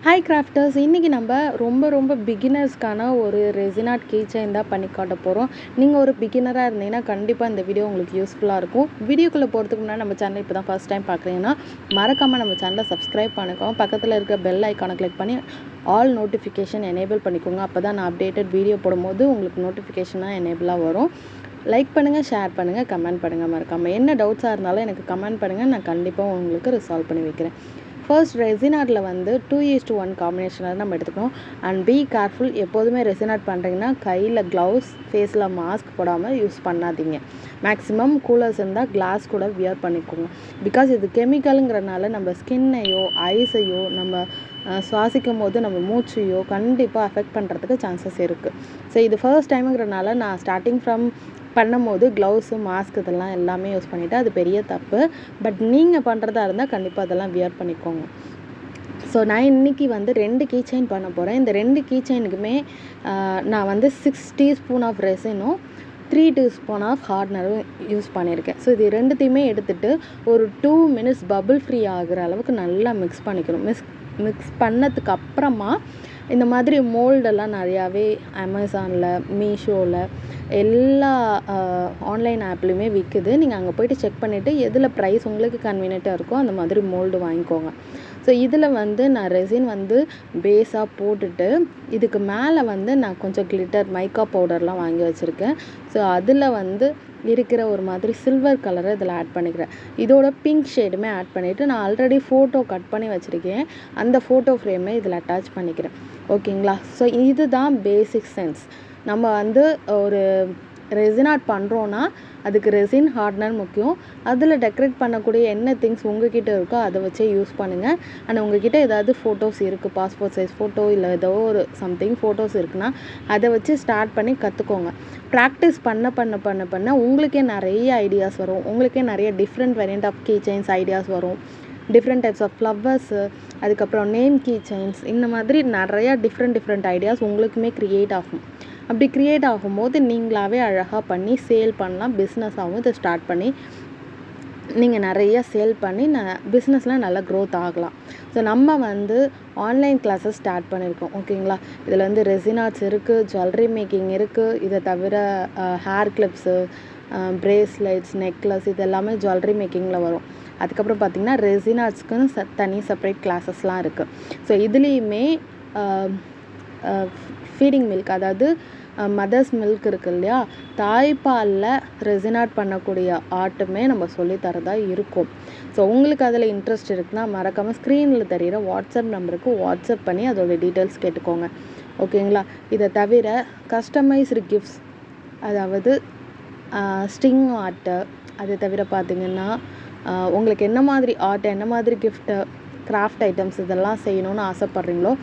Hi crafters, இன்றைக்கி நம்ம ரொம்ப பிகினர்ஸ்க்கான ஒரு ரெசினாட் கீ செயின் தான் பண்ணி காட்ட போகிறோம். நீங்கள் ஒரு பிகினராக இருந்தீங்கன்னா கண்டிப்பாக இந்த வீடியோ உங்களுக்கு யூஸ்ஃபுல்லாக இருக்கும். வீடியோக்குள்ளே போகிறதுக்கு முன்னாடி நம்ம சேனல் இப்போ தான் ஃபஸ்ட் டைம் பார்க்குறீங்கன்னா மறக்காமல் நம்ம சேனலை சப்ஸ்கிரைப் பண்ணிக்கோங்க. பக்கத்தில் இருக்க பெல் ஐக்கானை கிளிக் பண்ணி ஆல் நோட்டிஃபிகேஷன் எனேபிள் பண்ணிக்கோங்க. அப்போ தான் நான் அப்டேட்டட் வீடியோ போடும்போது உங்களுக்கு நோட்டிஃபிகேஷனாக எனேபிளாக வரும். லைக் பண்ணுங்கள், ஷேர் பண்ணுங்கள், கமெண்ட் பண்ணுங்கள். மறக்காமல் என்ன டவுட்ஸாக இருந்தாலும் எனக்கு கமெண்ட் பண்ணுங்கள். நான் கண்டிப்பாக உங்களுக்கு ரிசால்வ் பண்ணி வைக்கிறேன். ஃபர்ஸ்ட் ரெசினாட்டில் வந்து 2:1 காம்பினேஷனில் நம்ம எடுத்துக்கணும். அண்ட் பி கேர்ஃபுல், எப்போதுமே ரெசினாட் பண்ணுறீங்கன்னா கையில் க்ளவுஸ், ஃபேஸில் மாஸ்க் போடாமல் யூஸ் பண்ணாதீங்க. மேக்ஸிமம் கூலர்ஸ் இருந்தால் கிளாஸ் கூட வியர் பண்ணிக்கோங்க. பிகாஸ் இது கெமிக்கலுங்கிறனால நம்ம ஸ்கின்னையோ ஐஸையோ நம்ம சுவாசிக்கும் போது நம்ம மூச்சையோ கண்டிப்பாக அஃபெக்ட் பண்ணுறதுக்கு சான்சஸ் இருக்குது. ஸோ இது ஃபர்ஸ்ட் டைமுங்கிறனால நான் ஸ்டார்டிங் ஃப்ரம் பண்ணும்போது க்ளவுஸு, மாஸ்க் இதெல்லாம் எல்லாமே யூஸ் பண்ணிவிட்டு அது பெரிய தப்பு. பட் நீங்கள் பண்ணுறதா இருந்தால் கண்டிப்பாக அதெல்லாம் வியர் பண்ணிக்கோங்க. ஸோ நான் இன்றைக்கி வந்து 2 கீ செயின் பண்ண போகிறேன். இந்த 2 கீ செயினுக்குமே நான் வந்து 6 டீஸ்பூன் ஆஃப் ரெசினும் 3 டீஸ்பூன் ஆஃப் ஹார்ட்னரும் யூஸ் பண்ணியிருக்கேன். ஸோ இது ரெண்டுத்தையுமே எடுத்துகிட்டு ஒரு 2 மினிட்ஸ் பபிள் ஃப்ரீ ஆகிற அளவுக்கு நல்லா மிக்ஸ் பண்ணிக்கணும். மிக்ஸ் பண்ணதுக்கு அப்புறமா இந்த மாதிரி மோல்டெல்லாம் நிறையாவே அமேசானில், மீஷோவில் எல்லா ஆன்லைன் ஆப்லேயுமே விற்குது. நீங்கள் அங்கே போய்ட்டு செக் பண்ணிவிட்டு எதில் ப்ரைஸ் உங்களுக்கு கன்வீனியண்ட்டாக இருக்கோ அந்த மாதிரி மோல்டு வாங்கிக்கோங்க. ஸோ இதில் வந்து நான் ரெசின் வந்து பேஸாக போட்டுட்டு இதுக்கு மேலே வந்து நான் கொஞ்சம் கிளிட்டர் மைக்கா பவுடர்லாம் வாங்கி வச்சுருக்கேன். ஸோ அதில் வந்து இருக்கிற ஒரு மாதிரி சில்வர் கலரை இதில் ஆட் பண்ணிக்கிறேன். இதோட பிங்க் ஷேடுமே ஆட் பண்ணிவிட்டு நான் ஆல்ரெடி ஃபோட்டோ கட் பண்ணி வச்சுருக்கேன். அந்த ஃபோட்டோ ஃப்ரேமை இதில் அட்டாச் பண்ணிக்கிறேன். ஓகேங்களா? ஸோ இதுதான் பேசிக் சென்ஸ். நம்ம வந்து ஒரு ரெசினாட் பண்ணுறோன்னா அதுக்கு ரெசின், ஹார்ட்னர் முக்கியம். அதில் டெக்கரேட் பண்ணக்கூடிய என்ன திங்ஸ் உங்ககிட்ட இருக்கோ அதை வச்சே யூஸ் பண்ணுங்கள். அண்ட் உங்ககிட்ட ஏதாவது ஃபோட்டோஸ் இருக்குது, பாஸ்போர்ட் சைஸ் ஃபோட்டோ இல்லை ஏதோ ஒரு சம்திங் ஃபோட்டோஸ் இருக்குன்னா அதை வச்சு ஸ்டார்ட் பண்ணி கற்றுக்கோங்க. ப்ராக்டிஸ் பண்ண உங்களுக்கே நிறைய ஐடியாஸ் வரும். உங்களுக்கே நிறைய different variant of key chains ideas வரும். டிஃப்ரெண்ட் டைப்ஸ் ஆஃப் ஃப்ளவர்ஸு, அதுக்கப்புறம் நேம் கீ செயின்ஸ், இந்த மாதிரி நிறையா டிஃப்ரெண்ட் ஐடியாஸ் உங்களுக்குமே க்ரியேட் ஆகும். அப்படி க்ரியேட் ஆகும்போது நீங்களாகவே அழகாக பண்ணி சேல் பண்ணலாம். பிஸ்னஸாகவும் இதை ஸ்டார்ட் பண்ணி நீங்கள் நிறைய சேல் பண்ணி பிஸ்னஸில் நல்லா க்ரோத் ஆகலாம். ஸோ நம்ம வந்து ஆன்லைன் கிளாஸஸ் ஸ்டார்ட் பண்ணியிருக்கோம். ஓகேங்களா? இதில் வந்து ரெசினாட்ஸ் இருக்குது, ஜுவல்லரி மேக்கிங் இருக்குது. இதை தவிர ஹேர் கிளிப்ஸு, பிரேஸ்லெட்ஸ், நெக்லஸ் இது எல்லாமே ஜுவல்லரி மேக்கிங்கில் வரும். அதுக்கப்புறம் பார்த்திங்கன்னா ரெசினாட்ஸ்க்குன்னு தனி செப்பரேட் கிளாஸஸ்லாம் இருக்குது. ஸோ இதுலேயுமே ஃபீடிங் மில்க், அதாவது மதர்ஸ் மில்க் இருக்குது இல்லையா, தாய்ப்பாலில் ரெசினாட் பண்ணக்கூடிய ஆர்ட்டுமே நம்ம சொல்லித்தரதா இருக்கும். ஸோ உங்களுக்கு அதில் இன்ட்ரெஸ்ட் இருக்குன்னா மறக்காமல் ஸ்க்ரீனில் தெரிகிற வாட்ஸ்அப் நம்பருக்கு வாட்ஸ்அப் பண்ணி அதோடய டீட்டெயில்ஸ் கேட்டுக்கோங்க. ஓகேங்களா? இதை தவிர கஸ்டமைஸ்டு கிஃப்ட்ஸ், அதாவது ஸ்டிங் ஆர்ட்டு, அதை தவிர பார்த்திங்கன்னா உங்களுக்கு என்ன மாதிரி ஆர்ட், என்ன மாதிரி கிஃப்ட்டு, கிராஃப்ட் ஐட்டம்ஸ் இதெல்லாம் செய்யணும்னு ஆசைப்பட்றீங்களோ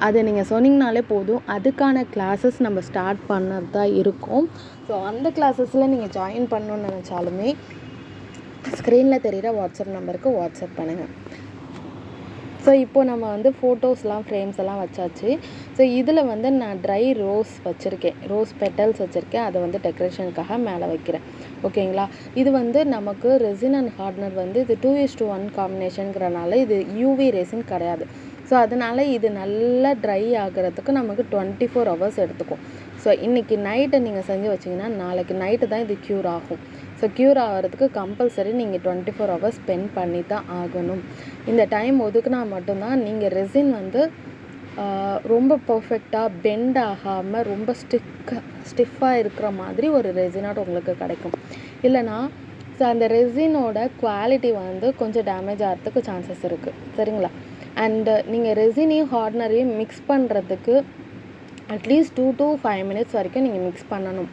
அதை நீங்கள் சொன்னீங்கனாலே போதும். அதுக்கான கிளாஸஸ் நம்ம ஸ்டார்ட் பண்ணது தான் இருக்கும். ஸோ அந்த கிளாஸஸில் நீங்கள் ஜாயின் பண்ணணுன்னு நினச்சாலுமே ஸ்க்ரீனில் தெரிகிற வாட்ஸ்அப் நம்பருக்கு வாட்ஸ்அப் பண்ணுங்கள். ஸோ இப்போ நம்ம வந்து ஃபோட்டோஸ்லாம் ஃப்ரேம்ஸ் எல்லாம் வச்சாச்சு. ஸோ இதில் வந்து நான் ட்ரை ரோஸ் வச்சுருக்கேன், ரோஸ் பெட்டல்ஸ் வச்சுருக்கேன். அதை வந்து டெக்கரேஷனுக்காக மேலே வைக்கிறேன். ஓகேங்களா? இது வந்து நமக்கு ரெசின் அண்ட் ஹார்ட்னர் வந்து இது 2:1 காம்பினேஷனுங்கிறனால இது யூவி ரெசின் கிடையாது. ஸோ அதனால் இது நல்லா ட்ரை ஆகிறதுக்கு நமக்கு 24 ஹவர்ஸ் எடுத்துக்கும். ஸோ இன்றைக்கி நைட்டை நீங்கள் செஞ்சு வச்சிங்கன்னா நாளைக்கு நைட்டு தான் இது க்யூர் ஆகும். ஸோ க்யூர் ஆகிறதுக்கு கம்பல்சரி நீங்கள் 24 ஹவர்ஸ் ஸ்பெண்ட் பண்ணி தான் ஆகணும். இந்த டைம் ஒதுக்குனா மட்டும்தான் நீங்கள் ரெசின் வந்து ரொம்ப பர்ஃபெக்டாக பெண்ட் ஆகாமல் ரொம்ப ஸ்டிஃபாக இருக்கிற மாதிரி ஒரு ரெசினாட் உங்களுக்கு கிடைக்கும். இல்லைனா ஸோ அந்த ரெசினோட குவாலிட்டி வந்து கொஞ்சம் டேமேஜ் ஆகிறதுக்கு சான்சஸ் இருக்குது. சரிங்களா? அண்டு நீங்கள் ரெசினையும் ஹார்ட்னரையும் மிக்ஸ் பண்ணுறதுக்கு அட்லீஸ்ட் 2 to 5 மினிட்ஸ் வரைக்கும் நீங்கள் மிக்ஸ் பண்ணணும்.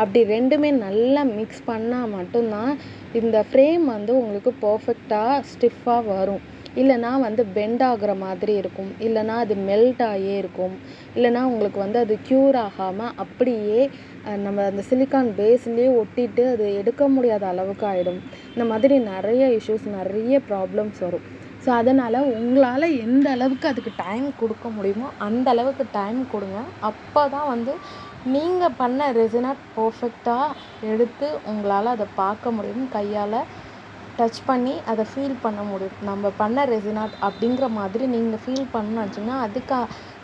அப்படி ரெண்டுமே நல்லா மிக்ஸ் பண்ணால் மட்டும்தான் இந்த ஃப்ரேம் வந்து உங்களுக்கு பர்ஃபெக்டாக ஸ்டிஃபாக வரும். இல்லைனா வந்து பெண்ட் ஆகிற மாதிரி இருக்கும், இல்லைனா அது மெல்ட் ஆகியே இருக்கும், இல்லைனா உங்களுக்கு வந்து அது க்யூர் ஆகாமல் அப்படியே நம்ம அந்த சிலிக்கான் பேஸ்லேயே ஒட்டிட்டு அது எடுக்க முடியாத அளவுக்கு ஆகிடும். இந்த மாதிரி நிறைய இஷ்யூஸ், நிறைய ப்ராப்ளம்ஸ் வரும். ஸோ அதனால் உங்களால் எந்த அளவுக்கு அதுக்கு டைம் கொடுக்க முடியுமோ அந்த அளவுக்கு டைம் கொடுங்க. அப்போ தான் வந்து நீங்கள் பண்ண ரெசினாட் பர்ஃபெக்டாக எடுத்து உங்களால் அதை பார்க்க முடியும் கையால். டச் பண்ணி அதை ஃபீல் பண்ண முடியும். நம்ம பண்ண ரெசின் ஆர்ட் அப்படிங்கிற மாதிரி நீங்கள் ஃபீல் பண்ணணும்னு நினச்சிங்கன்னா அதுக்கு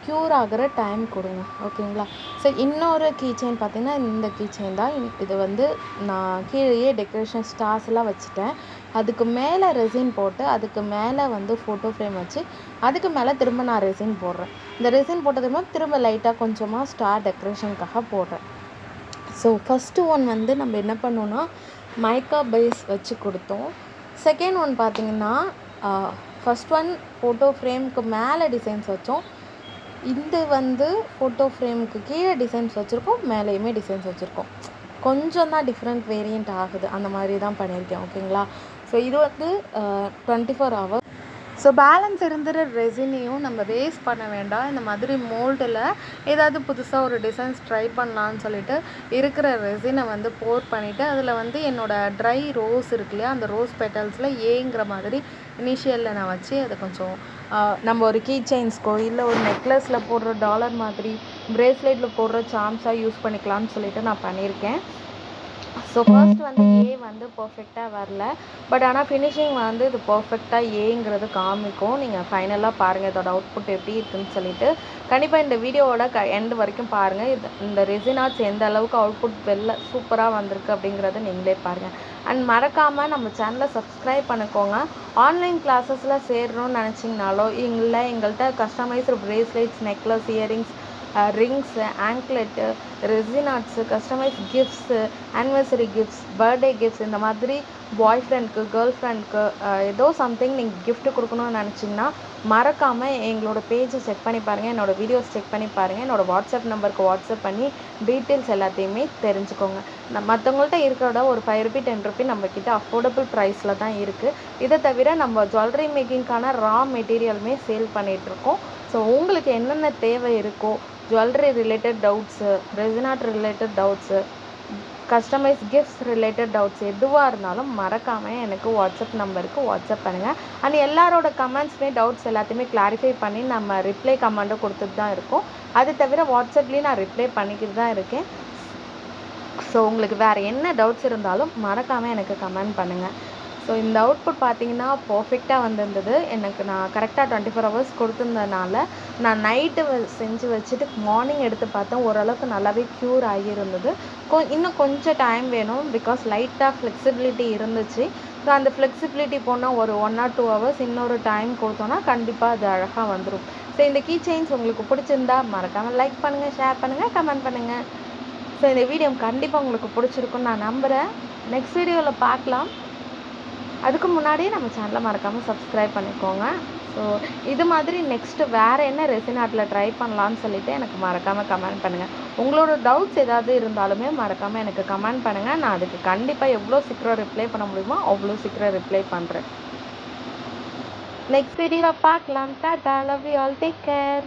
க்யூர் ஆகிற டைம் கொடுங்க. ஓகேங்களா? ஸோ இன்னொரு கீ செயின் பார்த்திங்கன்னா இந்த கீ செயின் தான். இது வந்து நான் கீழேயே டெக்கரேஷன் ஸ்டார்ஸ்லாம் வச்சுட்டேன். அதுக்கு மேலே ரெசின் போட்டு அதுக்கு மேலே வந்து ஃபோட்டோ ஃப்ரேம் வச்சு அதுக்கு மேலே திரும்ப நான் ரெசின் போடுறேன். இந்த ரெசின் போட்டதுமே திரும்ப லைட்டாக கொஞ்சமாக ஸ்டார் டெக்கரேஷனுக்காக போடுறேன். ஸோ ஃபஸ்ட்டு ஒன் வந்து நம்ம என்ன பண்ணோன்னா மைக்கா பேஸ் வச்சு கொடுத்தோம். செகண்ட் ஒன் பார்த்திங்கன்னா ஃபஸ்ட் ஒன் ஃபோட்டோ ஃப்ரேமுக்கு மேலே டிசைன்ஸ் வச்சோம். இது வந்து ஃபோட்டோ ஃப்ரேமுக்கு கீழே டிசைன்ஸ் வச்சுருக்கோம், மேலேயுமே டிசைன்ஸ் வச்சுருக்கோம். கொஞ்சம் தான் டிஃப்ரெண்ட் வேரியண்ட் ஆகுது, அந்த மாதிரி தான் பண்ணியிருக்கேன். ஓகேங்களா? ஸோ இது வந்து 24 hours. ஸோ பேலன்ஸ் இருந்துற ரெசினையும் நம்ம வேஸ்ட் பண்ண வேண்டாம். இந்த மாதிரி மோல்டில் ஏதாவது புதுசாக ஒரு டிசைன்ஸ் ட்ரை பண்ணலான்னு சொல்லிட்டு இருக்கிற ரெசினை வந்து போர் பண்ணிவிட்டு அதில் வந்து என்னோடய ட்ரை ரோஸ் இருக்கு இல்லையா, அந்த ரோஸ் பெட்டல்ஸில் ஏங்கிற மாதிரி இனிஷியலில் நான் வச்சு அதை கொஞ்சம் நம்ம ஒரு கீ செயின்ஸ்க்கோ இல்லை ஒரு நெக்லஸில் போடுற டாலர் மாதிரி ப்ரேஸ்லெட்டில் போடுற சார்ம்ஸாக யூஸ் பண்ணிக்கலாம்னு சொல்லிட்டு நான் பண்ணியிருக்கேன். ஸோ ஃபர்ஸ்ட் வந்து ஏ வந்து பர்ஃபெக்டாக வரல, பட் ஆனால் ஃபினிஷிங் வந்து இது பர்ஃபெக்டாக ஏங்கிறது காமிக்கும். நீங்கள் ஃபைனலாக பாருங்கள் இதோட அவுட்புட் எப்படி இருக்குன்னு சொல்லிட்டு. கண்டிப்பாக இந்த வீடியோவோட எண்டு வரைக்கும் பாருங்கள். இந்த ரெசின் ஆர்ட்ஸ் எந்த அளவுக்கு அவுட்புட் வெளில சூப்பராக வந்திருக்கு அப்படிங்கிறத நீங்களே பாருங்கள். அண்ட் மறக்காமல் நம்ம சேனலை சப்ஸ்கிரைப் பண்ணிக்கோங்க. ஆன்லைன் கிளாஸஸில் சேரணும்னு நினச்சிங்கனாலோ இல்லை எங்கள்கிட்ட customised bracelets, necklace, earrings, rings, anklet, resin arts, customise gifts, anniversary gifts, birthday gifts, இந்த மாதிரி பாய் ஃப்ரெண்ட்க்கு, கேர்ள் ஃப்ரெண்ட்க்கு ஏதோ சம்திங் நீங்கள் கிஃப்ட்டு கொடுக்கணும்னு நினச்சிங்கன்னா மறக்காமல் எங்களோட பேஜை செக் பண்ணி பாருங்கள், என்னோடய வீடியோஸ் செக் பண்ணி பாருங்கள். என்னோடய வாட்ஸ்அப் நம்பருக்கு வாட்ஸ்அப் பண்ணி டீட்டெயில்ஸ் எல்லாத்தையுமே தெரிஞ்சுக்கோங்க. மற்றவங்கள்ட்ட இருக்கிறத ஒரு ₹5 ₹10 நம்மக்கிட்ட அஃபோர்டபுள் ப்ரைஸில் தான் இருக்குது. இதை தவிர நம்ம ஜுவல்லரி மேக்கிங்க்கான ரா மெட்டீரியலுமே சேல் பண்ணிகிட்ருக்கோம். ஸோ உங்களுக்கு என்னென்ன தேவை இருக்கோ, jewellery related doubts, resin art related doubts, customise gifts related doubts எதுவாக இருந்தாலும் மறக்காமல் எனக்கு வாட்ஸ்அப் நம்பருக்கு வாட்ஸ்அப் பண்ணுங்கள். அண்ட் எல்லாரோட கமெண்ட்ஸுமே டவுட்ஸ் எல்லாத்தையுமே கிளாரிஃபை பண்ணி நம்ம ரிப்ளை கமெண்ட்டும் கொடுத்துட்டு தான் இருக்கோம். அது தவிர வாட்ஸ்அப்லேயும் நான் ரிப்ளை பண்ணிக்கிட்டு தான் இருக்கேன். ஸோ உங்களுக்கு வேறு என்ன டவுட்ஸ் இருந்தாலும் மறக்காமல் எனக்கு கமெண்ட் பண்ணுங்கள். ஸோ இந்த அவுட்புட் பார்த்திங்கன்னா பர்ஃபெக்டாக வந்திருந்தது. எனக்கு நான் கரெக்டாக 24 hours கொடுத்துருந்ததுனால நான் நைட்டு செஞ்சு வச்சுட்டு மார்னிங் எடுத்து பார்த்தேன், ஓரளவுக்கு நல்லாவே க்யூர் ஆகியிருந்தது. இன்னும் கொஞ்சம் டைம் வேணும், பிகாஸ் லைட்டாக ஃப்ளெக்சிபிலிட்டி இருந்துச்சு. ஸோ அந்த ஃப்ளெக்சிபிலிட்டி போனால் ஒரு 1 or 2 hours இன்னொரு டைம் கொடுத்தோன்னா கண்டிப்பாக அது அழகாக வந்துடும். ஸோ இந்த கீ செயின்ஸ் உங்களுக்கு பிடிச்சிருந்தா மறக்காமல் லைக் பண்ணுங்கள், ஷேர் பண்ணுங்கள், கமெண்ட் பண்ணுங்கள். ஸோ இந்த வீடியோ கண்டிப்பாக உங்களுக்கு பிடிச்சிருக்குன்னு நான் நம்புகிறேன். நெக்ஸ்ட் வீடியோவில் பார்க்கலாம். அதுக்கு முன்னாடியே நம்ம சேனலை மறக்காமல் சப்ஸ்கிரைப் பண்ணிக்கோங்க. ஸோ இது மாதிரி நெக்ஸ்ட்டு வேறு என்ன ரெசின் ஆர்ட்டில் ட்ரை பண்ணலான்னு சொல்லிவிட்டு எனக்கு மறக்காமல் கமெண்ட் பண்ணுங்கள். உங்களோட டவுட்ஸ் ஏதாவது இருந்தாலுமே மறக்காமல் எனக்கு கமெண்ட் பண்ணுங்கள். நான் அதுக்கு கண்டிப்பாக எவ்வளோ சீக்கிரம் ரிப்ளை பண்ண முடியுமோ அவ்வளோ சீக்கிரம் ரிப்ளை பண்ணுறேன். நெக்ஸ்ட் வீடியோவில் பார்க்கலாம். Tata, love you all, take care.